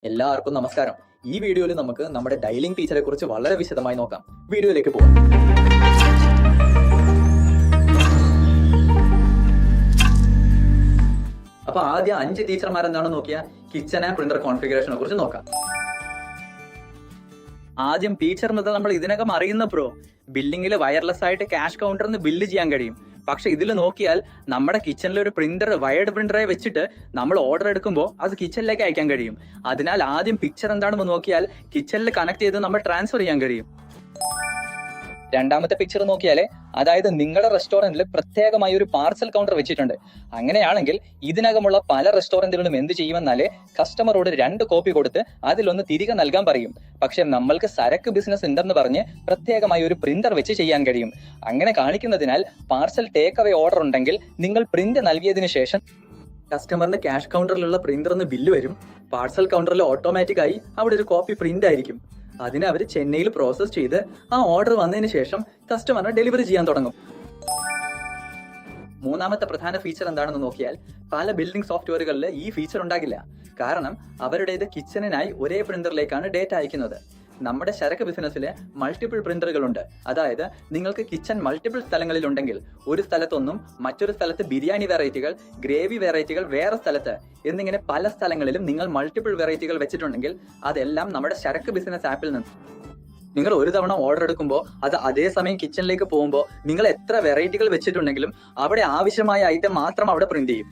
എല്ലാവർക്കും നമസ്കാരം. ഈ വീഡിയോയിൽ നമുക്ക് നമ്മുടെ ഡയലിംഗ് ഫീച്ചറെ കുറിച്ച് വളരെ വിശദമായി നോക്കാം. വീഡിയോയിലേക്ക് പോകാം. അപ്പൊ ആദ്യം 5 ടീച്ചർമാർ എന്താണെന്ന് നോക്കിയാൽ കിച്ചൺ ആൻഡ് പ്രിന്റർ കോൺഫിഗറേഷനെ കുറിച്ച് നോക്കാം. ആദ്യം ഫീച്ചർ എന്നത് നമ്മൾ ഇതിനകം അറിയുന്ന ബില്ലിംഗിൽ വയർലെസ് ആയിട്ട് ക്യാഷ് കൗണ്ടറിന് ബില്ല് ചെയ്യാൻ കഴിയും. പക്ഷെ ഇതിൽ നോക്കിയാൽ നമ്മുടെ കിച്ചണിൽ ഒരു പ്രിന്റർ വയർഡ് പ്രിന്ററെ വെച്ചിട്ട് നമ്മൾ ഓർഡർ എടുക്കുമ്പോൾ അത് കിച്ചണിലേക്ക് അയക്കാൻ കഴിയും. അതിനാൽ ആദ്യം പിക്ചർ എന്താണെന്ന് നോക്കിയാൽ കിച്ചണിൽ കണക്ട് ചെയ്ത് നമ്മൾ ട്രാൻസ്ഫർ ചെയ്യാൻ കഴിയും. രണ്ടാമത്തെ പിക്ചർ നോക്കിയാൽ അതായത് നിങ്ങളുടെ റെസ്റ്റോറന്റിൽ പ്രത്യേകമായി ഒരു പാർസൽ കൗണ്ടർ വെച്ചിട്ടുണ്ട്. അങ്ങനെയാണെങ്കിൽ ഇതിനകമുള്ള പല റെസ്റ്റോറന്റുകളും എന്ത് ചെയ്യുമെന്നാല് കസ്റ്റമറോട് 2 കോപ്പി കൊടുത്ത് അതിലൊന്ന് തിരികെ നൽകാൻ പറയും. പക്ഷെ നമ്മൾക്ക് സരക്ക് ബിസിനസ് ഉണ്ടെന്ന് പറഞ്ഞ് പ്രത്യേകമായി ഒരു പ്രിന്റർ വെച്ച് ചെയ്യാൻ കഴിയും. അങ്ങനെ കാണിക്കുന്നതിനാൽ പാർസൽ ടേക്ക് അവേ ഓർഡർ ഉണ്ടെങ്കിൽ നിങ്ങൾ പ്രിന്റ് നൽകിയതിനു ശേഷം കസ്റ്റമറിന്റെ ക്യാഷ് കൗണ്ടറിലുള്ള പ്രിന്ററിന് ബില്ല് വരും. പാർസൽ കൗണ്ടറിൽ ഓട്ടോമാറ്റിക്കായി അവിടെ ഒരു കോപ്പി പ്രിന്റ് ആയിരിക്കും. അതിനെ അവർ ചെന്നൈയിൽ പ്രോസസ് ചെയ്ത് ആ ഓർഡർ വന്നതിന് ശേഷം കസ്റ്റമറിന് ഡെലിവറി ചെയ്യാൻ തുടങ്ങും. മൂന്നാമത്തെ പ്രധാന ഫീച്ചർ എന്താണെന്ന് നോക്കിയാൽ പല ബിൽഡിംഗ് സോഫ്റ്റ്വെയറുകളിൽ ഈ ഫീച്ചർ ഉണ്ടാകില്ല. കാരണം അവരുടേത് കിച്ചണിനായി ഒരേ പ്രിന്ററിലേക്കാണ് ഡേറ്റ അയക്കുന്നത്. നമ്മുടെ ചരക്ക് ബിസിനസ്സിൽ മൾട്ടിപ്പിൾ പ്രിന്ററുകളുണ്ട്. അതായത് നിങ്ങൾക്ക് കിച്ചൺ മൾട്ടിപ്പിൾ സ്ഥലങ്ങളിലുണ്ടെങ്കിൽ ഒരു സ്ഥലത്തൊന്നും മറ്റൊരു സ്ഥലത്ത് ബിരിയാണി വെറൈറ്റികൾ, ഗ്രേവി വെറൈറ്റികൾ വേറെ സ്ഥലത്ത് എന്നിങ്ങനെ പല സ്ഥലങ്ങളിലും നിങ്ങൾ മൾട്ടിപ്പിൾ വെറൈറ്റികൾ വെച്ചിട്ടുണ്ടെങ്കിൽ അതെല്ലാം നമ്മുടെ ചരക്ക് ബിസിനസ് ആപ്പിൽ നിന്ന് നിങ്ങൾ ഒരു തവണ ഓർഡർ എടുക്കുമ്പോൾ അത് അതേസമയം കിച്ചണിലേക്ക് പോകുമ്പോൾ നിങ്ങൾ എത്ര വെറൈറ്റികൾ വെച്ചിട്ടുണ്ടെങ്കിലും അവിടെ ആവശ്യമായ ഐറ്റം മാത്രം അവിടെ പ്രിന്റ് ചെയ്യും.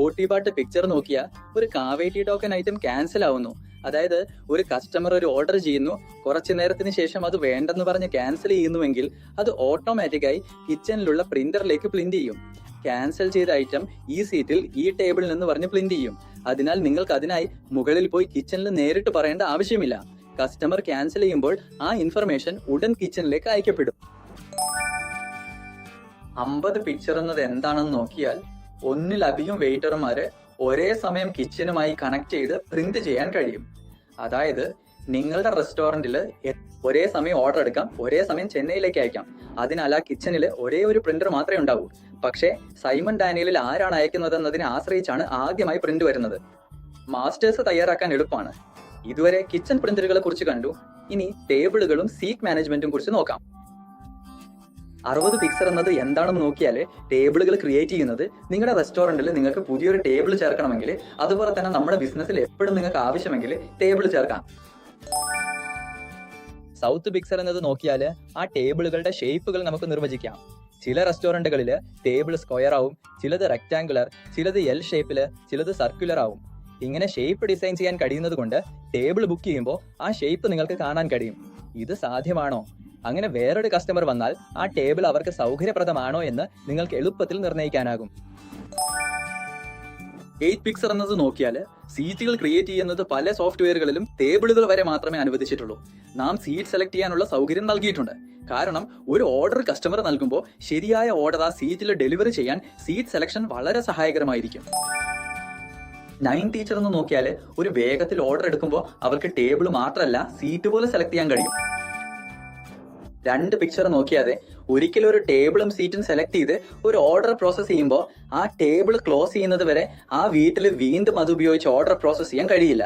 ഓട്ടിപാട്ട് പിക്ചർ നോക്കിയാൽ ഒരു കാവേറ്റി ടോക്കൺ ഐറ്റം ക്യാൻസൽ ആവുന്നു. അതായത് ഒരു കസ്റ്റമർ ഒരു ഓർഡർ ചെയ്യുന്നു, കുറച്ചു നേരത്തിന് ശേഷം അത് വേണ്ടെന്ന് പറഞ്ഞ് ക്യാൻസൽ ചെയ്യുന്നുവെങ്കിൽ അത് ഓട്ടോമാറ്റിക്കായി കിച്ചണിലുള്ള പ്രിന്ററിലേക്ക് പ്രിന്റ് ചെയ്യും. ക്യാൻസൽ ചെയ്ത ഐറ്റം ഈ സീറ്റിൽ ഈ ടേബിളിൽ നിന്ന് പറഞ്ഞ് പ്രിന്റ് ചെയ്യും. അതിനാൽ നിങ്ങൾക്ക് അതിനായി മുകളിൽ പോയി കിച്ചണിൽ നേരിട്ട് പറയേണ്ട ആവശ്യമില്ല. കസ്റ്റമർ ക്യാൻസൽ ചെയ്യുമ്പോൾ ആ ഇൻഫർമേഷൻ ഉടൻ കിച്ചണിലേക്ക് അയക്കപ്പെടും. 50 പിക്ചർ എന്നത് എന്താണെന്ന് നോക്കിയാൽ ഒന്നിലധികം വെയിറ്റർമാര് ഒരേ സമയം കിച്ചണുമായി കണക്ട് ചെയ്ത് പ്രിന്റ് ചെയ്യാൻ കഴിയും. അതായത് നിങ്ങളുടെ റെസ്റ്റോറന്റിൽ ഒരേ സമയം ഓർഡർ എടുക്കാം, ഒരേ സമയം ചെന്നൈയിലേക്ക് അയക്കാം. അതിനാൽ ആ കിച്ചണിൽ ഒരേ ഒരു പ്രിന്റർ മാത്രമേ ഉണ്ടാവൂ. പക്ഷേ സൈമൺ ഡാനിയലിൽ ആരാണ് അയക്കുന്നത് എന്നതിനെ ആശ്രയിച്ചാണ് ആദ്യമായി പ്രിന്റ് വരുന്നത്. മാസ്റ്റേഴ്സ് തയ്യാറാക്കാൻ എളുപ്പമാണ്. ഇതുവരെ കിച്ചൺ പ്രിന്ററുകളെ കുറിച്ച് കണ്ടു. ഇനി ടേബിളുകളും സീറ്റ് മാനേജ്മെന്റും കുറിച്ച് നോക്കാം. 60 പിക്ചർ എന്നത് എന്താണെന്ന് നോക്കിയാൽ ടേബിളുകൾ ക്രിയേറ്റ് ചെയ്യുന്നത് നിങ്ങളുടെ റെസ്റ്റോറന്റിൽ നിങ്ങൾക്ക് പുതിയൊരു ടേബിൾ ചേർക്കണമെങ്കിൽ, അതുപോലെ തന്നെ നമ്മുടെ ബിസിനസ്സിൽ എപ്പോഴും നിങ്ങൾക്ക് ആവശ്യമെങ്കിൽ ടേബിൾ ചേർക്കാം. സൗത്ത് പിക്ചർ എന്നത് നോക്കിയാൽ ആ ടേബിളുകളുടെ ഷേപ്പുകൾ നമുക്ക് നിർവചിക്കാം. ചില റെസ്റ്റോറന്റുകളിൽ ടേബിൾ സ്ക്വയർ ആവും, ചിലത് റെക്ടാങ്കുലർ, ചിലത് എൽ ഷേപ്പില്, ചിലത് സർക്കുലർ ആവും. ഇങ്ങനെ ഷേപ്പ് ഡിസൈൻ ചെയ്യാൻ കഴിയുന്നത് കൊണ്ട് ടേബിൾ ബുക്ക് ചെയ്യുമ്പോൾ ആ ഷേപ്പ് നിങ്ങൾക്ക് കാണാൻ കഴിയും. ഇത് സാധ്യമാണോ? അങ്ങനെ വേറൊരു കസ്റ്റമർ വന്നാൽ ആ ടേബിൾ അവർക്ക് സൗകര്യപ്രദമാണോ എന്ന് നിങ്ങൾക്ക് എളുപ്പത്തിൽ നിർണ്ണയിക്കാനാകും. 8 പിക്ചർ എന്നത് നോക്കിയാൽ സീറ്റുകൾ ക്രിയേറ്റ് ചെയ്യുന്നത് പല സോഫ്റ്റ്വെയറുകളിലും ടേബിളുകൾ വരെ മാത്രമേ അനുവദിച്ചിട്ടുള്ളൂ. നാം സീറ്റ് സെലക്ട് ചെയ്യാനുള്ള സൗകര്യം നൽകിയിട്ടുണ്ട്. കാരണം ഒരു ഓർഡർ കസ്റ്റമർ നൽകുമ്പോൾ ശരിയായ ഓർഡർ ആ സീറ്റിൽ ഡെലിവറി ചെയ്യാൻ സീറ്റ് സെലക്ഷൻ വളരെ സഹായകരമായിരിക്കും. 9 ടീച്ചർ എന്ന് നോക്കിയാൽ ഒരു വേഗത്തിൽ ഓർഡർ എടുക്കുമ്പോൾ അവർക്ക് ടേബിൾ മാത്രമല്ല സീറ്റ് പോലും സെലക്ട് ചെയ്യാൻ കഴിയും. 2 പിക്ചർ നോക്കിയാതെ ഒരിക്കലും ഒരു ടേബിളും സീറ്റും സെലക്ട് ചെയ്ത് ഒരു ഓർഡർ പ്രോസസ് ചെയ്യുമ്പോൾ ആ ടേബിൾ ക്ലോസ് ചെയ്യുന്നത് വരെ ആ വീട്ടിൽ വീണ്ടും അത് ഉപയോഗിച്ച് ഓർഡർ പ്രോസസ് ചെയ്യാൻ കഴിയില്ല.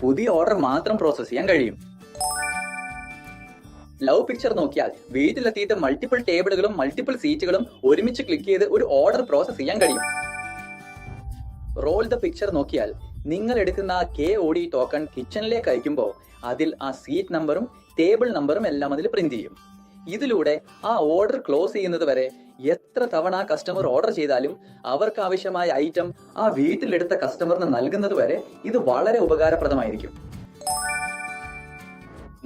പുതിയ ഓർഡർ മാത്രം പ്രോസസ് ചെയ്യാൻ കഴിയും. ലവ് പിക്ചർ നോക്കിയാൽ വീട്ടിലെത്തിയിട്ട് മൾട്ടിപ്പിൾ ടേബിളുകളും മൾട്ടിപ്പിൾ സീറ്റുകളും ഒരുമിച്ച് ക്ലിക്ക് ചെയ്ത് ഒരു ഓർഡർ പ്രോസസ് ചെയ്യാൻ കഴിയും. റോൾ ദ പിക്ചർ നോക്കിയാൽ നിങ്ങൾ എടുക്കുന്ന ആ KOD ടോക്കൺ കിച്ചണിലേക്ക് അയക്കുമ്പോൾ അതിൽ ആ സീറ്റ് നമ്പറും ടേബിൾ നമ്പറും എല്ലാം അതിൽ പ്രിന്റ് ചെയ്യും. ഇതിലൂടെ ആ ഓർഡർ ക്ലോസ് ചെയ്യുന്നത് വരെ എത്ര തവണ ആ കസ്റ്റമർ ഓർഡർ ചെയ്താലും അവർക്ക് ആവശ്യമായ ഐറ്റം ആ വീട്ടിലെടുത്ത കസ്റ്റമറിന് നൽകുന്നത് വരെ ഇത് വളരെ ഉപകാരപ്രദമായിരിക്കും.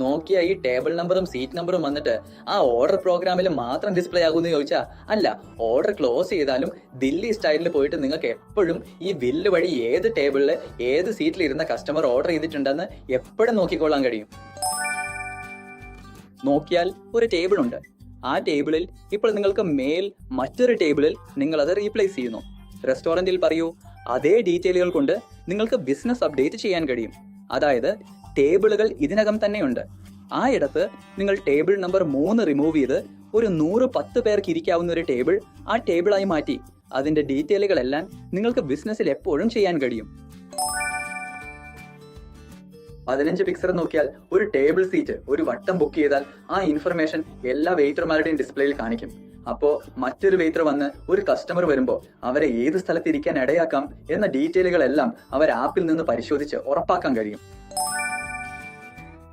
നോക്കിയ ഈ ടേബിൾ നമ്പറും സീറ്റ് നമ്പറും വന്നിട്ട് ആ ഓർഡർ പ്രോഗ്രാമിൽ മാത്രം ഡിസ്പ്ലേ ആകുമെന്ന് ചോദിച്ചാൽ അല്ല. ഓർഡർ ക്ലോസ് ചെയ്താലും ദില്ലി സ്റ്റൈലിൽ പോയിട്ട് നിങ്ങൾക്ക് എപ്പോഴും ഈ ബില്ല് വഴി ഏത് ടേബിളിൽ ഏത് സീറ്റിൽ ഇരുന്ന കസ്റ്റമർ ഓർഡർ ചെയ്തിട്ടുണ്ടെന്ന് എപ്പോഴും നോക്കിക്കൊള്ളാൻ കഴിയും. നോക്കിയാൽ ഒരു ടേബിൾ ഉണ്ട്. ആ ടേബിളിൽ ഇപ്പോൾ നിങ്ങൾക്ക് മേൽ മറ്റൊരു ടേബിളിൽ നിങ്ങൾ അത് റീപ്ലേസ് ചെയ്യുന്നു. റെസ്റ്റോറന്റിൽ പറയൂ, അതേ ഡീറ്റെയിലുകൾ കൊണ്ട് നിങ്ങൾക്ക് ബിസിനസ് അപ്ഡേറ്റ് ചെയ്യാൻ കഴിയും. അതായത് ടേബിളുകൾ ഇതിനകം തന്നെയുണ്ട്. ആ ഇടത്ത് നിങ്ങൾ ടേബിൾ നമ്പർ 3 റിമൂവ് ചെയ്ത് ഒരു 110 പേർക്ക് ഇരിക്കാവുന്ന ഒരു ടേബിൾ ആ ടേബിളായി മാറ്റി അതിന്റെ ഡീറ്റെയിലുകളെല്ലാം നിങ്ങൾക്ക് ബിസിനസ്സിൽ എപ്പോഴും ചെയ്യാൻ കഴിയും. 15 പിക്സർ നോക്കിയാൽ ഒരു ടേബിൾ സീറ്റ് ഒരു വട്ടം ബുക്ക് ചെയ്താൽ ആ ഇൻഫർമേഷൻ എല്ലാ വെയിറ്റർമാരുടെയും ഡിസ്പ്ലേയിൽ കാണിക്കും. അപ്പോ മറ്റൊരു വെയിറ്റർ വന്ന് ഒരു കസ്റ്റമർ വരുമ്പോൾ അവരെ ഏത് സ്ഥലത്ത് ഇരിക്കാൻ ഇടയാക്കാം എന്ന ഡീറ്റെയിലുകളെല്ലാം അവർ ആപ്പിൽ നിന്ന് പരിശോധിച്ച് ഉറപ്പാക്കാൻ കഴിയും.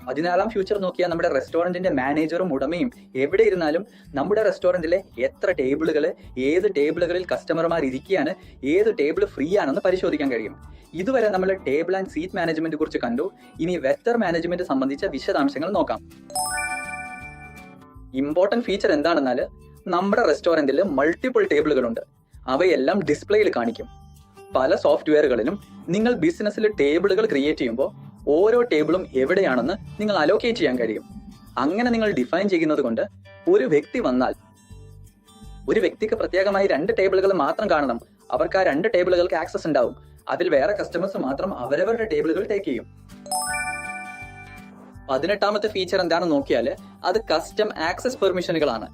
16ാം ഫ്യൂച്ചർ നോക്കിയാൽ നമ്മുടെ റെസ്റ്റോറന്റിന്റെ മാനേജറും ഉടമയും എവിടെ ഇരുന്നാലും നമ്മുടെ റെസ്റ്റോറന്റിലെ എത്ര ടേബിളുകള്, ഏത് ടേബിളുകളിൽ കസ്റ്റമർമാർ ഇരിക്കുകയാണ്, ഏത് ടേബിൾ ഫ്രീ ആണെന്ന് പരിശോധിക്കാൻ കഴിയും. ഇതുവരെ നമ്മൾ ടേബിൾ ആൻഡ് സീറ്റ് മാനേജ്മെന്റ് കുറിച്ച് കണ്ടു. ഇനി വെക്ടർ മാനേജ്മെന്റ് സംബന്ധിച്ച വിശദാംശങ്ങൾ നോക്കാം. ഇമ്പോർട്ടന്റ് ഫീച്ചർ എന്താണെന്നാൽ നമ്മുടെ റെസ്റ്റോറന്റിൽ മൾട്ടിപ്പിൾ ടേബിളുകളുണ്ട്. അവയെല്ലാം ഡിസ്പ്ലേയിൽ കാണിക്കും. പല സോഫ്റ്റ്വെയറുകളിലും നിങ്ങൾ ബിസിനസ്സിൽ ടേബിളുകൾ ക്രിയേറ്റ് ചെയ്യുമ്പോൾ ഓരോ ടേബിളും എവിടെയാണെന്ന് നിങ്ങൾ അലോക്കേറ്റ് ചെയ്യാൻ കഴിയും. അങ്ങനെ നിങ്ങൾ ഡിഫൈൻ ചെയ്യുന്നത് കൊണ്ട് ഒരു വ്യക്തി വന്നാൽ ഒരു വ്യക്തിക്ക് പ്രത്യേകമായി 2 ടേബിളുകൾ മാത്രം കാണണം. അവർക്ക് ആ 2 ടേബിളുകൾക്ക് ആക്സസ് ഉണ്ടാവും. അതിൽ വേറെ കസ്റ്റമേഴ്സ് മാത്രം അവരവരുടെ ടേബിളുകൾ ടേക്ക് ചെയ്യും. 18ാമത്തെ ഫീച്ചർ എന്താണെന്ന് നോക്കിയാൽ അത് കസ്റ്റം ആക്സസ് പെർമിഷനുകളാണ്.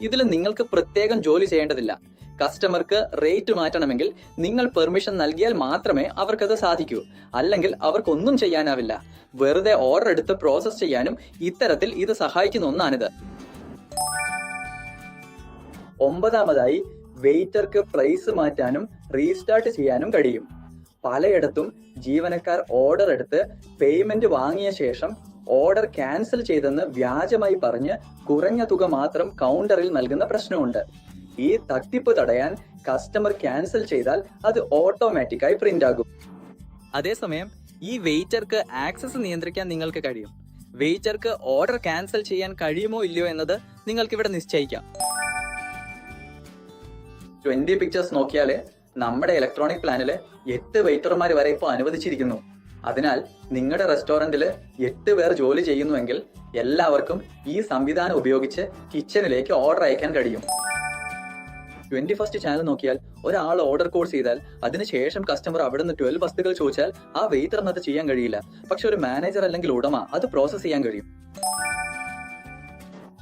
ഇതിൽ നിങ്ങൾക്ക് പ്രത്യേകം ജോലി ചെയ്യേണ്ടതില്ല. കസ്റ്റമർക്ക് റേറ്റ് മാറ്റണമെങ്കിൽ നിങ്ങൾ പെർമിഷൻ നൽകിയാൽ മാത്രമേ അവർക്കത് സാധിക്കൂ. അല്ലെങ്കിൽ അവർക്കൊന്നും ചെയ്യാനാവില്ല. വെറുതെ ഓർഡർ എടുത്ത് പ്രോസസ് ചെയ്യാനും ഇത്തരത്തിൽ ഇത് സഹായിക്കുന്ന ഒന്നാണിത്. 9ാമതായി വെയിറ്റർക്ക് പ്രൈസ് മാറ്റാനും റീസ്റ്റാർട്ട് ചെയ്യാനും കഴിയും. പലയിടത്തും ജീവനക്കാർ ഓർഡർ എടുത്ത് പേയ്മെന്റ് വാങ്ങിയ ശേഷം ഓർഡർ ക്യാൻസൽ ചെയ്തെന്ന് വ്യാജമായി പറഞ്ഞ് കുറഞ്ഞ തുക മാത്രം കൗണ്ടറിൽ നൽകുന്ന പ്രശ്നമുണ്ട്. ഈ തട്ടിപ്പ് തടയാൻ കസ്റ്റമർ ക്യാൻസൽ ചെയ്താൽ അത് ഓട്ടോമാറ്റിക്കായി പ്രിന്റ് ആകും. അതേസമയം ഈ വെയിറ്റർക്ക് ആക്സസ് നിയന്ത്രിക്കാൻ നിങ്ങൾക്ക് കഴിയും. വെയിറ്റർക്ക് ഓർഡർ ക്യാൻസൽ ചെയ്യാൻ കഴിയുമോ ഇല്ലയോ എന്നത് നിങ്ങൾക്ക് ഇവിടെ നിശ്ചയിക്കാം. 20 പിക്ചേഴ്സ് നോക്കിയാല് നമ്മുടെ ഇലക്ട്രോണിക് പ്ലാനില് 8 വെയിറ്റർമാർ വരെ ഇപ്പോൾ അനുവദിച്ചിരിക്കുന്നു. അതിനാൽ നിങ്ങളുടെ റെസ്റ്റോറന്റിൽ 8 പേർ ജോലി ചെയ്യുന്നുവെങ്കിൽ എല്ലാവർക്കും ഈ സംവിധാനം ഉപയോഗിച്ച് കിച്ചണിലേക്ക് ഓർഡർ അയക്കാൻ കഴിയും. 21st ചാനൽ നോക്കിയാൽ ഒരാൾ ഓർഡർ കോഴ്സ് ചെയ്താൽ അതിനുശേഷം കസ്റ്റമർ അവിടെ നിന്ന് 12 വസ്തുക്കൾ ചോദിച്ചാൽ ആ വെയിറ്ററിന് അത് ചെയ്യാൻ കഴിയില്ല. പക്ഷെ ഒരു മാനേജർ അല്ലെങ്കിൽ ഉടമ അത് പ്രോസസ് ചെയ്യാൻ കഴിയും.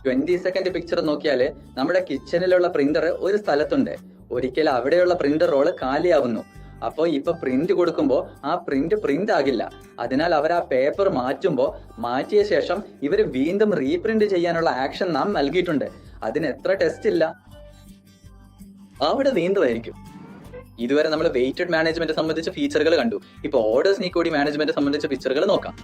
22nd പിക്ചർ നോക്കിയാല് നമ്മുടെ കിച്ചണിലുള്ള പ്രിന്റർ ഒരു സ്ഥലത്തുണ്ട്. ഒരിക്കൽ അവിടെയുള്ള പ്രിന്റർ റോള് കാലിയാവുന്നു. അപ്പോൾ ഇപ്പൊ പ്രിന്റ് കൊടുക്കുമ്പോൾ ആ പ്രിന്റ് ആകില്ല. അതിനാൽ അവർ ആ പേപ്പർ മാറ്റിയ ശേഷം ഇവർ വീണ്ടും റീപ്രിന്റ് ചെയ്യാനുള്ള ആക്ഷൻ നാം നൽകിയിട്ടുണ്ട്. അതിന് എത്ര ടെസ്റ്റ് ഇല്ല, അവിടെ വീണ്ടും ആയിരിക്കും. ഇതുവരെ നമ്മൾ വെയിറ്റഡ് മാനേജ്മെന്റ് സംബന്ധിച്ച ഫീച്ചറുകൾ കണ്ടു. ഇപ്പൊ ഓർഡേഴ്സ് നീക്കോടി മാനേജ്മെന്റ് സംബന്ധിച്ച ഫീച്ചറുകൾ നോക്കാം.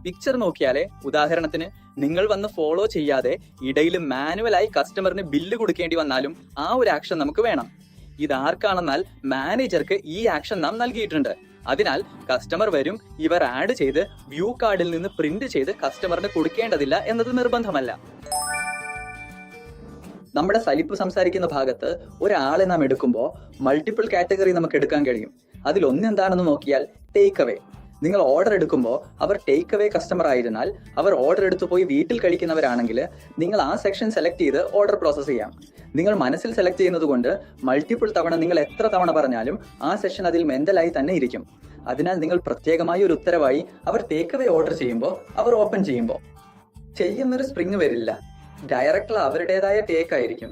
പിക്ചർ നോക്കിയാലേ ഉദാഹരണത്തിന് നിങ്ങൾ വന്ന് ഫോളോ ചെയ്യാതെ ഇടയിൽ മാനുവലായി കസ്റ്റമറിന് ബില്ല് കൊടുക്കേണ്ടി വന്നാലും ആ ഒരു ആക്ഷൻ നമുക്ക് വേണം. ഇതാർക്കാണെന്നാൽ മാനേജർക്ക് ഈ ആക്ഷൻ നാം നൽകിയിട്ടുണ്ട്. അതിനാൽ കസ്റ്റമർ വരും, ഇവർ ആഡ് ചെയ്ത് വ്യൂ കാർഡിൽ നിന്ന് പ്രിന്റ് ചെയ്ത് കസ്റ്റമറിന് കൊടുക്കേണ്ടതില്ല എന്നത് നിർബന്ധമല്ല. നമ്മുടെ സലിപ്പ് സംസാരിക്കുന്ന ഭാഗത്ത് ഒരാളെ നാം എടുക്കുമ്പോൾ മൾട്ടിപ്പിൾ കാറ്റഗറി നമുക്ക് എടുക്കാൻ കഴിയും. അതിലൊന്ന് എന്താണെന്ന് നോക്കിയാൽ ടേക്ക് അവേ. നിങ്ങൾ ഓർഡർ എടുക്കുമ്പോൾ അവർ ടേക്ക് അവേ കസ്റ്റമർ ആയിരുന്നാൽ, അവർ ഓർഡർ എടുത്തു പോയി വീട്ടിൽ കഴിക്കുന്നവരാണെങ്കിൽ നിങ്ങൾ ആ സെക്ഷൻ സെലക്ട് ചെയ്ത് ഓർഡർ പ്രോസസ് ചെയ്യാം. നിങ്ങൾ മനസ്സിൽ സെലക്ട് ചെയ്യുന്നത് കൊണ്ട് മൾട്ടിപ്പിൾ തവണ നിങ്ങൾ എത്ര തവണ പറഞ്ഞാലും ആ സെഷൻ അതിൽ മെന്റലായി തന്നെ ഇരിക്കും. അതിനാൽ നിങ്ങൾ പ്രത്യേകമായി ഒരു ഉത്തരവായി അവർ ടേക്ക് അവേ ഓർഡർ ചെയ്യുമ്പോൾ, അവർ ഓപ്പൺ ചെയ്യുമ്പോൾ ചെയ്യുന്നൊരു സ്പ്രിങ് വരില്ല. ഡയറക്റ്റ് അവരുടേതായ ടേക്ക് ആയിരിക്കും.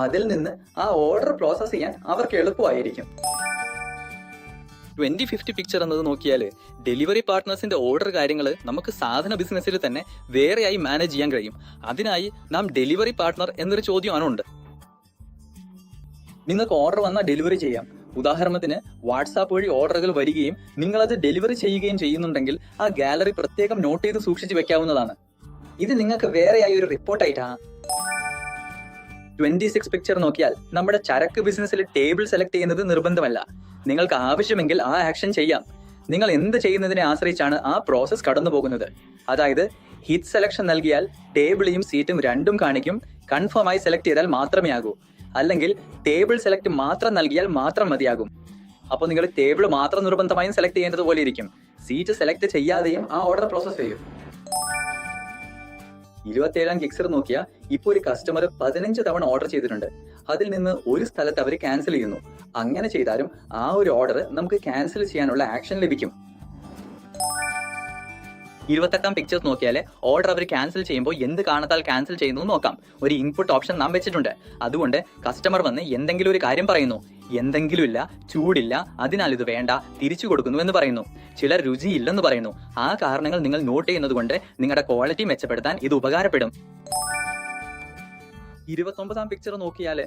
അതിൽ നിന്ന് ആ ഓർഡർ പ്രോസസ് ചെയ്യാൻ അവർക്ക് എളുപ്പമായിരിക്കും. 2050 പിക്ചർ എന്നത് നോക്കിയാൽ ഡെലിവറി പാർട്ട്നേഴ്സിന്റെ ഓർഡർ കാര്യങ്ങൾ നമുക്ക് സാധന ബിസിനസ്സിൽ തന്നെ വേറെയായി മാനേജ് ചെയ്യാൻ കഴിയും. അതിനായി നാം ഡെലിവറി പാർട്ട്ണർ എന്നൊരു ചോദ്യമാണ് ഉണ്ട്. നിങ്ങൾക്ക് ഓർഡർ വന്നാൽ ഡെലിവറി ചെയ്യാം. ഉദാഹരണത്തിന് വാട്സാപ്പ് വഴി ഓർഡറുകൾ വരികയും നിങ്ങളത് ഡെലിവറി ചെയ്യുകയും ചെയ്യുന്നുണ്ടെങ്കിൽ ആ ഗാലറി പ്രത്യേകം നോട്ട് ചെയ്ത് സൂക്ഷിച്ചു വെക്കാവുന്നതാണ്. ഇത് നിങ്ങൾക്ക് വേറെയായി ഒരു റിപ്പോർട്ടായിട്ടാണ്. 26 പിക്ചർ നോക്കിയാൽ നമ്മുടെ ചരക്ക് ബിസിനസ്സിൽ ടേബിൾ സെലക്ട് ചെയ്യുന്നത് നിർബന്ധമല്ല. നിങ്ങൾക്ക് ആവശ്യമെങ്കിൽ ആ ആക്ഷൻ ചെയ്യാം. നിങ്ങൾ എന്ത് ചെയ്യുന്നതിനെ ആശ്രയിച്ചാണ് ആ പ്രോസസ് കടന്നു പോകുന്നത്. അതായത് ഹിറ്റ് സെലക്ഷൻ നൽകിയാൽ ടേബിളും സീറ്റും രണ്ടും കാണിക്കും. കൺഫേമായി സെലക്ട് ചെയ്താൽ മാത്രമേ ആകൂ. അല്ലെങ്കിൽ ടേബിൾ സെലക്ട് മാത്രം നൽകിയാൽ മാത്രം മതിയാകും. അപ്പോൾ നിങ്ങൾ ടേബിൾ മാത്രം നിർബന്ധമായും സെലക്ട് ചെയ്യേണ്ടത് പോലെ ഇരിക്കും. സീറ്റ് സെലക്ട് ചെയ്യാതെയും ആ ഓർഡർ പ്രോസസ് ചെയ്യും. 27ാം കിക്സർ നോക്കിയാൽ ഇപ്പോൾ ഒരു കസ്റ്റമർ 15 തവണ ഓർഡർ ചെയ്തിട്ടുണ്ട്. അതിൽ നിന്ന് ഒരു സ്ഥലത്ത് അവർ ക്യാൻസൽ ചെയ്യുന്നു. അങ്ങനെ ചെയ്താലും ആ ഒരു ഓർഡർ നമുക്ക് ക്യാൻസൽ ചെയ്യാനുള്ള ആക്ഷൻ ലഭിക്കും. 28ാം പിക്ചേഴ്സ് നോക്കിയാൽ ഓർഡർ അവർ ക്യാൻസൽ ചെയ്യുമ്പോൾ എന്ത് കാരണത്താൽ ക്യാൻസൽ ചെയ്യുന്നു നോക്കാം. ഒരു ഇൻപുട്ട് ഓപ്ഷൻ നാം വെച്ചിട്ടുണ്ട്. അതുകൊണ്ട് കസ്റ്റമർ വന്ന് എന്തെങ്കിലും ഒരു കാര്യം പറയുന്നു, എന്തെങ്കിലും ഇല്ല, ചൂടില്ല, അതിനാൽ ഇത് വേണ്ട, തിരിച്ചു കൊടുക്കുന്നു എന്ന് പറയുന്നു. ചിലർ രുചിയില്ലെന്ന് പറയുന്നു. ആ കാരണങ്ങൾ നിങ്ങൾ നോട്ട് ചെയ്യുന്നത് കൊണ്ട് നിങ്ങളുടെ ക്വാളിറ്റി മെച്ചപ്പെടുത്താൻ ഇത് ഉപകാരപ്പെടും. 29ാം പിക്ചർ നോക്കിയാൽ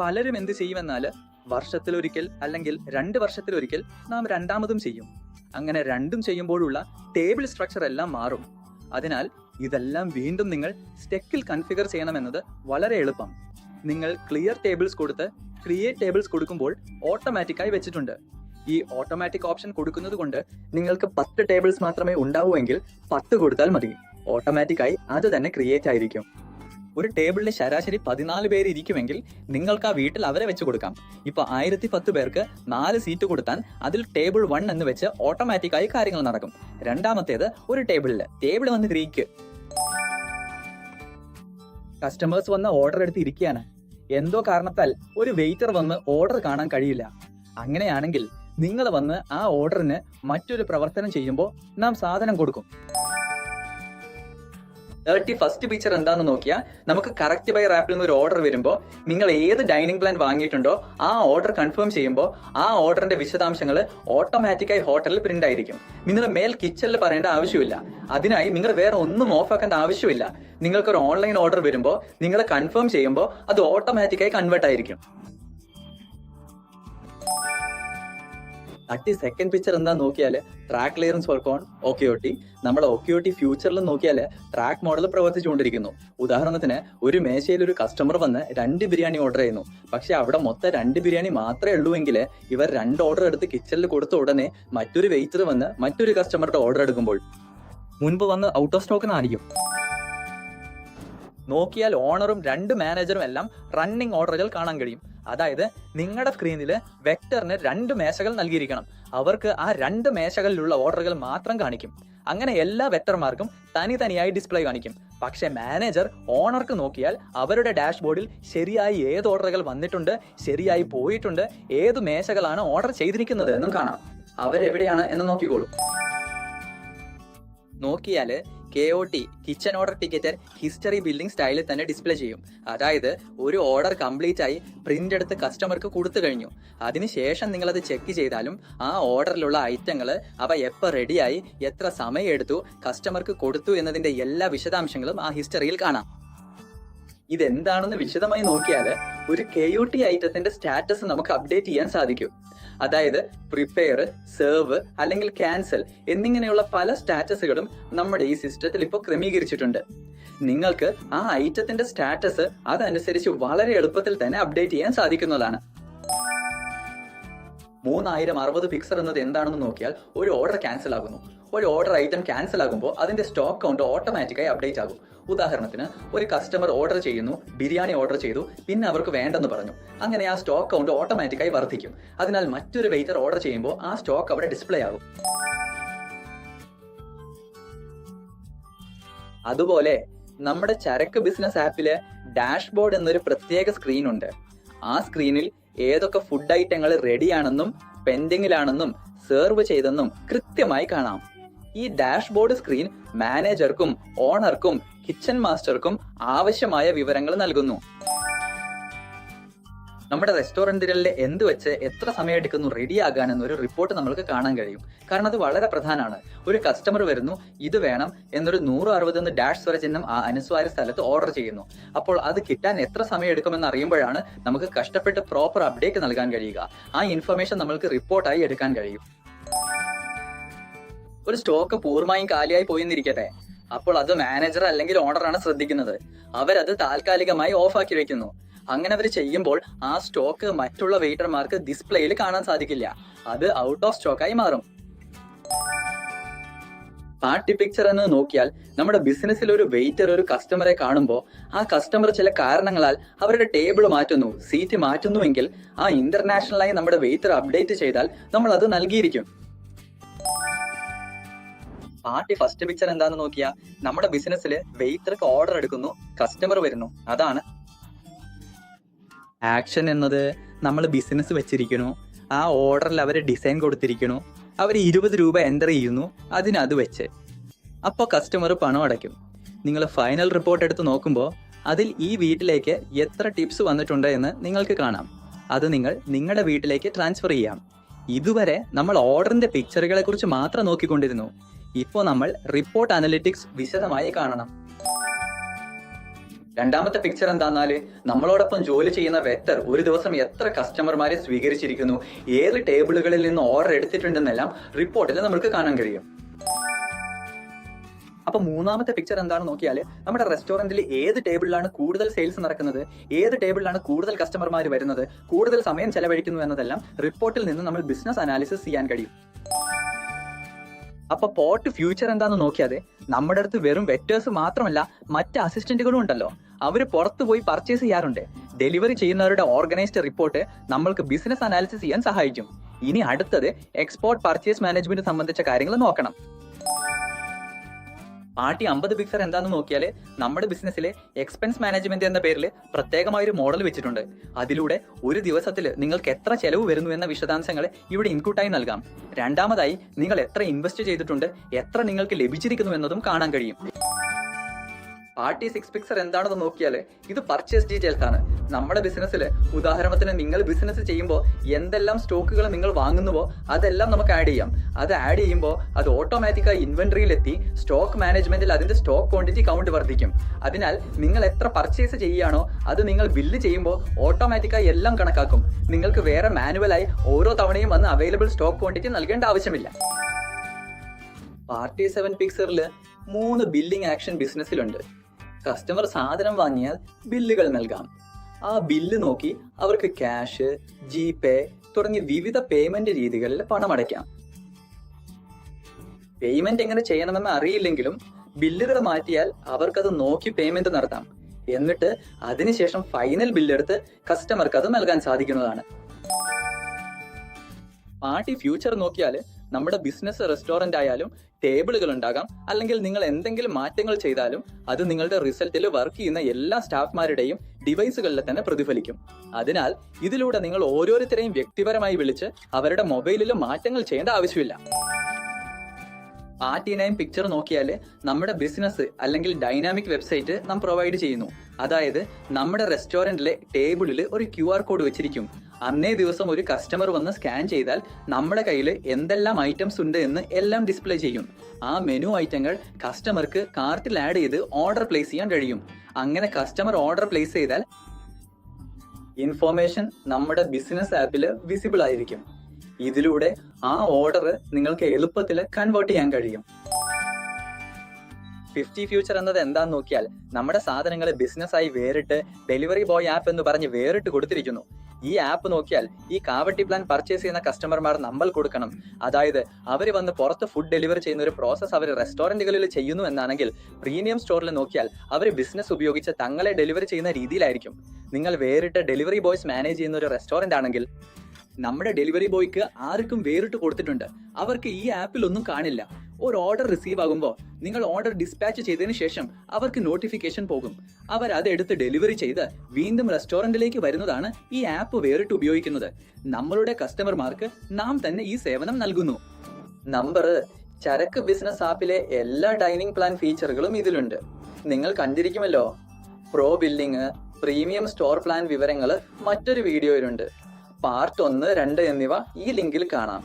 പലരും എന്ത് ചെയ്യുമെന്നാൽ വർഷത്തിലൊരിക്കൽ അല്ലെങ്കിൽ 2 വർഷത്തിലൊരിക്കൽ നാം രണ്ടാമതും ചെയ്യും. അങ്ങനെ രണ്ടും ചെയ്യുമ്പോഴുള്ള ടേബിൾ സ്ട്രക്ചർ എല്ലാം മാറും. അതിനാൽ ഇതെല്ലാം വീണ്ടും നിങ്ങൾ സ്റ്റെക്കിൽ കൺഫിഗർ ചെയ്യണമെന്നത് വളരെ എളുപ്പം. നിങ്ങൾ ക്ലിയർ ടേബിൾസ് കൊടുത്ത് ക്രിയേറ്റ് ടേബിൾസ് കൊടുക്കുമ്പോൾ ഓട്ടോമാറ്റിക്കായി വെച്ചിട്ടുണ്ട്. ഈ ഓട്ടോമാറ്റിക് ഓപ്ഷൻ കൊടുക്കുന്നത് കൊണ്ട് നിങ്ങൾക്ക് 10 ടേബിൾസ് മാത്രമേ ഉണ്ടാവൂ എങ്കിൽ 10 കൊടുത്താൽ മതി. ഓട്ടോമാറ്റിക്കായി അത് തന്നെ ക്രിയേറ്റ് ആയിരിക്കും. ഒരു ടേബിളിൽ ശരാശരി 14 പേര് ഇരിക്കുമെങ്കിൽ നിങ്ങൾക്ക് ആ വീട്ടിൽ അവരെ വെച്ച് കൊടുക്കാം. ഇപ്പൊ 1010 പേർക്ക് 4 സീറ്റ് കൊടുത്താൽ അതിൽ ടേബിൾ 1 എന്ന് വെച്ച് ഓട്ടോമാറ്റിക്കായി കാര്യങ്ങൾ നടക്കും. രണ്ടാമത്തേത് ഒരു ടേബിൾ വന്ന് ഗ്രീക്ക് കസ്റ്റമേഴ്സ് വന്ന് ഓർഡർ എടുത്ത് ഇരിക്കുകയാണ്. എന്തോ കാരണത്താൽ ഒരു വെയിറ്റർ വന്ന് ഓർഡർ കാണാൻ കഴിയില്ല. അങ്ങനെയാണെങ്കിൽ നിങ്ങൾ വന്ന് ആ ഓർഡറിന് മറ്റൊരു പ്രവർത്തനം ചെയ്യുമ്പോൾ നാം സാധനം കൊടുക്കും. 31st പിക്ചർ എന്താണെന്ന് നോക്കിയാൽ നമുക്ക് കറക്റ്റ് ബൈ ആപ്പിൽ നിന്ന് ഒരു ഓർഡർ വരുമ്പോൾ നിങ്ങൾ ഏത് ഡൈനിങ് പ്ലാൻ വാങ്ങിയിട്ടുണ്ടോ ആ ഓർഡർ കൺഫേം ചെയ്യുമ്പോൾ ആ ഓർഡറിന്റെ വിശദാംശങ്ങൾ ഓട്ടോമാറ്റിക്കായി ഹോട്ടലിൽ പ്രിന്റ് ആയിരിക്കും. നിങ്ങൾ മേൽ കിച്ചണിൽ പറയേണ്ട ആവശ്യമില്ല. അതിനായി നിങ്ങൾ വേറെ ഒന്നും ഓഫ് ആക്കേണ്ട ആവശ്യമില്ല. നിങ്ങൾക്കൊരു ഓൺലൈൻ ഓർഡർ വരുമ്പോൾ നിങ്ങൾ കൺഫേം ചെയ്യുമ്പോൾ അത് ഓട്ടോമാറ്റിക്കായി കൺവേർട്ട് ആയിരിക്കും. 32nd പിക്ചർ എന്താ നോക്കിയാൽ track clearance work on OKOT. നമ്മുടെ OKOT ഫ്യൂച്ചറിൽ നോക്കിയാൽ ട്രാക്ക് മോഡൽ പ്രവർത്തിച്ചുകൊണ്ടിരിക്കുന്നു. ഉദാഹരണത്തിന് ഒരു മേശയിൽ ഒരു കസ്റ്റമർ വന്ന് 2 ബിരിയാണി ഓർഡർ ചെയ്യുന്നു. പക്ഷെ അവിടെ മൊത്തം 2 ബിരിയാണി മാത്രമേ ഉള്ളൂ എങ്കിൽ ഇവർ 2 ഓർഡർ എടുത്ത് കിച്ചണിൽ കൊടുത്ത ഉടനെ മറ്റൊരു വെയിറ്റർ വന്ന് മറ്റൊരു കസ്റ്റമറുടെ ഓർഡർ എടുക്കുമ്പോൾ മുൻപ് വന്ന് ഔട്ട് ഓഫ് സ്റ്റോക്ക് എന്നായിരിക്കും. നോക്കിയാൽ ഓണറും 2 മാനേജറും എല്ലാം റണ്ണിങ് ഓർഡറുകൾ കാണാൻ കഴിയും. അതായത് നിങ്ങളുടെ സ്ക്രീനിൽ വെക്ടറിന് 2 മേശകൾ നൽകിയിരിക്കണം. അവർക്ക് ആ 2 മേശകളിലുള്ള ഓർഡറുകൾ മാത്രം കാണിക്കും. അങ്ങനെ എല്ലാ വെക്ടർമാർക്കും തനിയായി ഡിസ്പ്ലേ കാണിക്കും. പക്ഷെ മാനേജർ ഓണർക്ക് നോക്കിയാൽ അവരുടെ ഡാഷ്ബോർഡിൽ ശരിയായി ഏത് ഓർഡറുകൾ വന്നിട്ടുണ്ട്, ശരിയായി പോയിട്ടുണ്ട്, ഏത് മേശകളാണ് ഓർഡർ ചെയ്തിരിക്കുന്നത് എന്നും കാണാം. അവരെവിടെയാണ് എന്ന് നോക്കിക്കോളൂ. നോക്കിയാൽ KOT kitchen order ticket history billing സ്റ്റൈലിൽ തന്നെ ഡിസ്പ്ലേ ചെയ്യും. അതായത് ഒരു ഓർഡർ കംപ്ലീറ്റ് ആയി പ്രിന്റ് എടുത്ത് കസ്റ്റമർക്ക് കൊടുത്തു കഴിഞ്ഞു. അതിനുശേഷം നിങ്ങളത് ചെക്ക് ചെയ്താലും ആ ഓർഡറിലുള്ള ഐറ്റങ്ങൾ അവ എപ്പോൾ റെഡിയായി, എത്ര സമയം എടുത്തു, കസ്റ്റമർക്ക് കൊടുത്തു എന്നതിന്റെ എല്ലാ വിശദാംശങ്ങളും ആ ഹിസ്റ്ററിയിൽ കാണാം. ഇതെന്താണെന്ന് വിശദമായി നോക്കിയാൽ ഒരു KOT ഐറ്റത്തിന്റെ സ്റ്റാറ്റസ് നമുക്ക് അപ്ഡേറ്റ് ചെയ്യാൻ സാധിക്കും. അതായത് പ്രിപ്പയർ, സെർവ് അല്ലെങ്കിൽ ക്യാൻസൽ എന്നിങ്ങനെയുള്ള പല സ്റ്റാറ്റസുകളും നമ്മുടെ ഈ സിസ്റ്റത്തിൽ ഇപ്പോൾ ക്രമീകരിച്ചിട്ടുണ്ട്. നിങ്ങൾക്ക് ആ ഐറ്റത്തിന്റെ സ്റ്റാറ്റസ് അതനുസരിച്ച് വളരെ എളുപ്പത്തിൽ തന്നെ അപ്ഡേറ്റ് ചെയ്യാൻ സാധിക്കുന്നതാണ്. 3060 പിക്സർ എന്നത് എന്താണെന്ന് നോക്കിയാൽ ഒരു ഓർഡർ ക്യാൻസൽ ആകുന്നു. ഒരു ഓർഡർ ഐറ്റം ക്യാൻസൽ ആകുമ്പോൾ അതിന്റെ സ്റ്റോക്ക് കൗണ്ട് ഓട്ടോമാറ്റിക്കായി അപ്ഡേറ്റ് ആകും. ഉദാഹരണത്തിന് ഒരു കസ്റ്റമർ ഓർഡർ ചെയ്യുന്നു, ബിരിയാണി ഓർഡർ ചെയ്തു, പിന്നെ അവർക്ക് വേണ്ടെന്ന് പറഞ്ഞു. അങ്ങനെ ആ സ്റ്റോക്ക് കൗണ്ട് ഓട്ടോമാറ്റിക്കായി വർദ്ധിക്കും. അതിനാൽ മറ്റൊരു വെയിറ്റർ ഓർഡർ ചെയ്യുമ്പോൾ ആ സ്റ്റോക്ക് അവിടെ ഡിസ്പ്ലേ ആകും. അതുപോലെ നമ്മുടെ ചരക്ക് ബിസിനസ് ആപ്പില് ഡാഷ്ബോർഡ് എന്നൊരു പ്രത്യേക സ്ക്രീൻ ഉണ്ട്. ആ സ്ക്രീനിൽ ഏതൊക്കെ ഫുഡ് ഐറ്റങ്ങൾ റെഡിയാണെന്നും പെൻഡിങ്ങിലാണെന്നും സെർവ് ചെയ്തെന്നും കൃത്യമായി കാണാം. ഈ ഡാഷ്ബോർഡ് സ്ക്രീൻ മാനേജർക്കും ഓണർക്കും കിച്ചൺ മാസ്റ്റർക്കും ആവശ്യമായ വിവരങ്ങൾ നൽകുന്നു. നമ്മുടെ റെസ്റ്റോറന്റുകളിൽ എന്ത് വെച്ച് എത്ര സമയം എടുക്കുന്നു റെഡിയാകാൻ എന്നൊരു റിപ്പോർട്ട് നമ്മൾക്ക് കാണാൻ കഴിയും. കാരണം അത് വളരെ പ്രധാനമാണ്. ഒരു കസ്റ്റമർ വരുന്നു, ഇത് വേണം എന്നൊരു 160 ഡാഷ് സ്വരചിഹ്നം ആ അനുസ്വാര സ്ഥലത്ത് ഓർഡർ ചെയ്യുന്നു. അപ്പോൾ അത് കിട്ടാൻ എത്ര സമയം എടുക്കുമെന്ന് അറിയുമ്പോഴാണ് നമുക്ക് കഷ്ടപ്പെട്ട് പ്രോപ്പർ അപ്ഡേറ്റ് നൽകാൻ കഴിയുക. ആ ഇൻഫർമേഷൻ നമ്മൾക്ക് റിപ്പോർട്ടായി എടുക്കാൻ കഴിയും. ഒരു സ്റ്റോക്ക് പൂർണ്ണമായും കാലിയായി പോയെന്നിരിക്കട്ടെ. അപ്പോൾ അത് മാനേജർ അല്ലെങ്കിൽ ഓണറാണ് ശ്രദ്ധിക്കുന്നത്. അവരത് താൽക്കാലികമായി ഓഫ് ആക്കി വെക്കുന്നു. അങ്ങനെ അവർ ചെയ്യുമ്പോൾ ആ സ്റ്റോക്ക് മറ്റുള്ള വെയിറ്റർമാർക്ക് ഡിസ്പ്ലേയിൽ കാണാൻ സാധിക്കില്ല. അത് ഔട്ട് ഓഫ് സ്റ്റോക്കായി മാറും. പാർട്ടി പിക്ചർ എന്ന് നോക്കിയാൽ നമ്മുടെ ബിസിനസ്സിൽ ഒരു വെയിറ്റർ ഒരു കസ്റ്റമറെ കാണുമ്പോൾ ആ കസ്റ്റമർ ചില കാരണങ്ങളാൽ അവരുടെ ടേബിൾ മാറ്റുന്നു, സീറ്റ് മാറ്റുന്നുവെങ്കിൽ ആ ഇന്റർനാഷണലായി നമ്മുടെ വെയിറ്റർ അപ്ഡേറ്റ് ചെയ്താൽ നമ്മൾ അത് നൽകിയിരിക്കും. പാർട്ടി ഫസ്റ്റ് പിക്ചർ എന്താണെന്ന് നോക്കിയാൽ നമ്മുടെ ബിസിനസ്സിൽ വെയിറ്റർക്ക് ഓർഡർ എടുക്കുന്നു, കസ്റ്റമർ വരുന്നു. അതാണ് ആക്ഷൻ എന്നത്. നമ്മൾ ബിസിനസ് വെച്ചിരിക്കുന്നു, ആ ഓർഡറിൽ അവർ ഡിസൈൻ കൊടുത്തിരിക്കുന്നു, അവർ 20 രൂപ എൻ്റർ ചെയ്യുന്നു, അതിനത് വെച്ച് അപ്പോൾ കസ്റ്റമർ പണം അടയ്ക്കും. നിങ്ങൾ ഫൈനൽ റിപ്പോർട്ട് എടുത്ത് നോക്കുമ്പോൾ അതിൽ ഈ വീട്ടിലേക്ക് എത്ര ടിപ്സ് വന്നിട്ടുണ്ട് എന്ന് നിങ്ങൾക്ക് കാണാം. അത് നിങ്ങൾ നിങ്ങളുടെ വീട്ടിലേക്ക് ട്രാൻസ്ഫർ ചെയ്യാം. ഇതുവരെ നമ്മൾ ഓർഡറിന്റെ പിക്ചറുകളെ കുറിച്ച് മാത്രം നോക്കിക്കൊണ്ടിരുന്നു. ഇപ്പോൾ നമ്മൾ റിപ്പോർട്ട് അനലിറ്റിക്സ് വിശദമായി കാണണം. രണ്ടാമത്തെ പിക്ചർ എന്താന്നാല് നമ്മളോടൊപ്പം ജോലി ചെയ്യുന്ന വെക്ടർ ഒരു ദിവസം എത്ര കസ്റ്റമർമാരെ സ്വീകരിച്ചിരിക്കുന്നു, ഏത് ടേബിളുകളിൽ നിന്ന് ഓർഡർ എടുത്തിട്ടുണ്ടെന്നെല്ലാം റിപ്പോർട്ടിൽ നമുക്ക് കാണാൻ കഴിയും. അപ്പൊ മൂന്നാമത്തെ പിക്ചർ എന്താണെന്ന് നോക്കിയാൽ നമ്മുടെ റെസ്റ്റോറന്റിൽ ഏത് ടേബിളിലാണ് കൂടുതൽ സെയിൽസ് നടക്കുന്നത്, ഏത് ടേബിളിലാണ് കൂടുതൽ കസ്റ്റമർമാർ വരുന്നത്, കൂടുതൽ സമയം ചെലവഴിക്കുന്നു എന്നതെല്ലാം റിപ്പോർട്ടിൽ നിന്ന് നമ്മൾ ബിസിനസ് അനാലിസിസ് ചെയ്യാൻ കഴിയും. അപ്പൊ പോർട്ട് ഫ്യൂച്ചർ എന്താന്ന് നോക്കിയാതെ നമ്മുടെ അടുത്ത് വെറും വെറ്റേഴ്സ് മാത്രമല്ല മറ്റ് അസിസ്റ്റന്റുകളും ഉണ്ടല്ലോ. അവര് പുറത്തു പോയി പർച്ചേസ് ചെയ്യാറുണ്ട്. ഡെലിവറി ചെയ്യുന്നവരുടെ ഓർഗനൈസ്ഡ് റിപ്പോർട്ട് നമ്മൾക്ക് ബിസിനസ് അനാലിസിസ് ചെയ്യാൻ സഹായിക്കും. ഇനി അടുത്തത് എക്സ്പോർട്ട് പർച്ചേസ് മാനേജ്മെന്റ് സംബന്ധിച്ച കാര്യങ്ങൾ നോക്കണം. പാർട്ടി 50 പിക്ചർ എന്താന്ന് നോക്കിയാൽ നമ്മുടെ ബിസിനസ്സിലെ എക്സ്പെൻസ് മാനേജ്മെന്റ് എന്ന പേരിൽ പ്രത്യേകമായൊരു മോഡൽ വെച്ചിട്ടുണ്ട്. അതിലൂടെ ഒരു ദിവസത്തിൽ നിങ്ങൾക്ക് എത്ര ചെലവ് വരുന്നു എന്ന വിശദാംശങ്ങൾ ഇവിടെ ഇൻപുട്ടായി നൽകാം. രണ്ടാമതായി നിങ്ങൾ എത്ര ഇൻവെസ്റ്റ് ചെയ്തിട്ടുണ്ട്, എത്ര നിങ്ങൾക്ക് ലഭിച്ചിരിക്കുന്നു എന്നതും കാണാൻ കഴിയും. പാർട്ടി 6 പിക്ചർ എന്താണെന്ന് നോക്കിയാൽ ഇത് പർച്ചേസ് ഡീറ്റെയിൽസ് ആണ്. നമ്മുടെ ബിസിനസ്സിൽ ഉദാഹരണത്തിന് നിങ്ങൾ ബിസിനസ് ചെയ്യുമ്പോൾ എന്തെല്ലാം സ്റ്റോക്കുകൾ നിങ്ങൾ വാങ്ങുന്നുവോ അതെല്ലാം നമുക്ക് ആഡ് ചെയ്യാം. അത് ആഡ് ചെയ്യുമ്പോൾ അത് ഓട്ടോമാറ്റിക്കായി ഇൻവെന്ററിയിലെത്തി സ്റ്റോക്ക് മാനേജ്മെന്റിൽ അതിന്റെ സ്റ്റോക്ക് ക്വാണ്ടിറ്റി കൗണ്ട് വർദ്ധിക്കും. അതിനാൽ നിങ്ങൾ എത്ര പർച്ചേസ് ചെയ്യുകയാണോ അത് നിങ്ങൾ ബില്ല് ചെയ്യുമ്പോൾ ഓട്ടോമാറ്റിക്കായി എല്ലാം കണക്കാക്കും. നിങ്ങൾക്ക് വേറെ മാനുവലായി ഓരോ തവണയും വന്ന് അവൈലബിൾ സ്റ്റോക്ക് ക്വാണ്ടിറ്റി നൽകേണ്ട ആവശ്യമില്ല. പാർട്ടി 7 പിക്ചറിൽ 3 ബില്ലിംഗ് ആക്ഷൻ ബിസിനസ്സിലുണ്ട്. കസ്റ്റമർ സാധനം വാങ്ങിയാൽ ബില്ലുകൾ നൽകാം. ആ ബില്ല് നോക്കി അവർക്ക് ക്യാഷ്, ജിപേ തുടങ്ങി വിവിധ പേയ്മെന്റ് രീതികളിൽ പണമടയ്ക്കാം. പേയ്മെന്റ് എങ്ങനെ ചെയ്യണമെന്ന് അറിയില്ലെങ്കിലും ബില്ലുകൾ മാറ്റിയാൽ അവർക്കത് നോക്കി പേയ്മെന്റ് നടത്താം. എന്നിട്ട് അതിനുശേഷം ഫൈനൽ ബില്ലെടുത്ത് കസ്റ്റമർക്ക് അത് നൽകാൻ സാധിക്കുന്നതാണ്. പാർട്ടി ഫ്യൂച്ചർ നോക്കിയാൽ നമ്മുടെ ബിസിനസ് റെസ്റ്റോറന്റ് ആയാലും ടേബിളുകൾ ഉണ്ടാകാം, അല്ലെങ്കിൽ നിങ്ങൾ എന്തെങ്കിലും മാറ്റങ്ങൾ ചെയ്താലും അത് നിങ്ങളുടെ റിസൾട്ടിൽ വർക്ക് ചെയ്യുന്ന എല്ലാ സ്റ്റാഫ്മാരുടെയും ഡിവൈസുകളിൽ തന്നെ പ്രതിഫലിക്കും. അതിനാൽ ഇതിലൂടെ നിങ്ങൾ ഓരോരുത്തരെയും വ്യക്തിപരമായി വിളിച്ച് അവരുടെ മൊബൈലിൽ മാറ്റങ്ങൾ ചെയ്യേണ്ട ആവശ്യമില്ല. പാർട്ടി 9 പിക്ചർ നോക്കിയാൽ നമ്മുടെ ബിസിനസ് അല്ലെങ്കിൽ ഡൈനാമിക് വെബ്സൈറ്റ് നാം പ്രൊവൈഡ് ചെയ്യുന്നു. അതായത് നമ്മുടെ റെസ്റ്റോറന്റിലെ ടേബിളിൽ ഒരു QR കോഡ് വെച്ചിരിക്കും. അന്നേ ദിവസം ഒരു കസ്റ്റമർ വന്ന് സ്കാൻ ചെയ്താൽ നമ്മുടെ കയ്യിൽ എന്തെല്ലാം ഐറ്റംസ് ഉണ്ട് എന്ന് എല്ലാം ഡിസ്പ്ലേ ചെയ്യും. ആ മെനു ഐറ്റങ്ങൾ കസ്റ്റമർക്ക് കാർട്ടിൽ ആഡ് ചെയ്ത് ഓർഡർ പ്ലേസ് ചെയ്യാൻ കഴിയും. അങ്ങനെ കസ്റ്റമർ ഓർഡർ പ്ലേസ് ചെയ്താൽ ഇൻഫോർമേഷൻ നമ്മുടെ ബിസിനസ് ആപ്പിൽ വിസിബിൾ ആയിരിക്കും. ഇതിലൂടെ ആ ഓർഡർ നിങ്ങൾക്ക് എളുപ്പത്തിൽ കൺവേർട്ട് ചെയ്യാൻ കഴിയും. 50 ഫ്യൂച്ചർ എന്നത് എന്താന്ന് നോക്കിയാൽ നമ്മുടെ സാധനങ്ങൾ ബിസിനസ്സായി വേറിട്ട് ഡെലിവറി ബോയ് ആപ്പ് എന്ന് പറഞ്ഞ് വേറിട്ട് കൊടുത്തിരിക്കുന്നു. ഈ ആപ്പ് നോക്കിയാൽ ഈ കാവട്ടി പ്ലാൻ പർച്ചേസ് ചെയ്യുന്ന കസ്റ്റമർമാർ നമ്മൾ കൊടുക്കണം. അതായത് അവർ വന്ന് പുറത്ത് ഫുഡ് ഡെലിവറി ചെയ്യുന്ന ഒരു പ്രോസസ്സ് അവർ റെസ്റ്റോറന്റുകളിൽ ചെയ്യുന്നു എന്നാണെങ്കിൽ പ്രീമിയം സ്റ്റോറിൽ നോക്കിയാൽ അവർ ബിസിനസ് ഉപയോഗിച്ച് തങ്ങളെ ഡെലിവറി ചെയ്യുന്ന രീതിയിലായിരിക്കും. നിങ്ങൾ വേറിട്ട് ഡെലിവറി ബോയ്സ് മാനേജ് ചെയ്യുന്ന ഒരു റെസ്റ്റോറന്റ് ആണെങ്കിൽ നമ്മുടെ ഡെലിവറി ബോയ്ക്ക് ആർക്കും വേറിട്ട് കൊടുത്തിട്ടുണ്ട്. അവർക്ക് ഈ ആപ്പിൽ ഒന്നും കാണില്ല. ഒരു ഓർഡർ റിസീവ് ആകുമ്പോൾ നിങ്ങൾ ഓർഡർ ഡിസ്പാച്ച് ചെയ്തതിനു ശേഷം അവർക്ക് നോട്ടിഫിക്കേഷൻ പോകും. അവർ അതെടുത്ത് ഡെലിവറി ചെയ്ത് വീണ്ടും റെസ്റ്റോറന്റിലേക്ക് വരുന്നതാണ് ഈ ആപ്പ് വേറിട്ട് ഉപയോഗിക്കുന്നത്. നമ്മളുടെ കസ്റ്റമർമാർക്ക് നാം തന്നെ ഈ സേവനം നൽകുന്നു. നമ്പർ ചരക്ക് ബിസിനസ് ആപ്പിലെ എല്ലാ ഡൈനിങ് പ്ലാൻ ഫീച്ചറുകളും ഇതിലുണ്ട്. നിങ്ങൾ കണ്ടിരിക്കുമല്ലോ. Pro billing, premium store plan വിവരങ്ങൾ മറ്റൊരു വീഡിയോയിലുണ്ട്. പാർട്ട് 1, 2 എന്നിവ ഈ ലിങ്കിൽ കാണാം.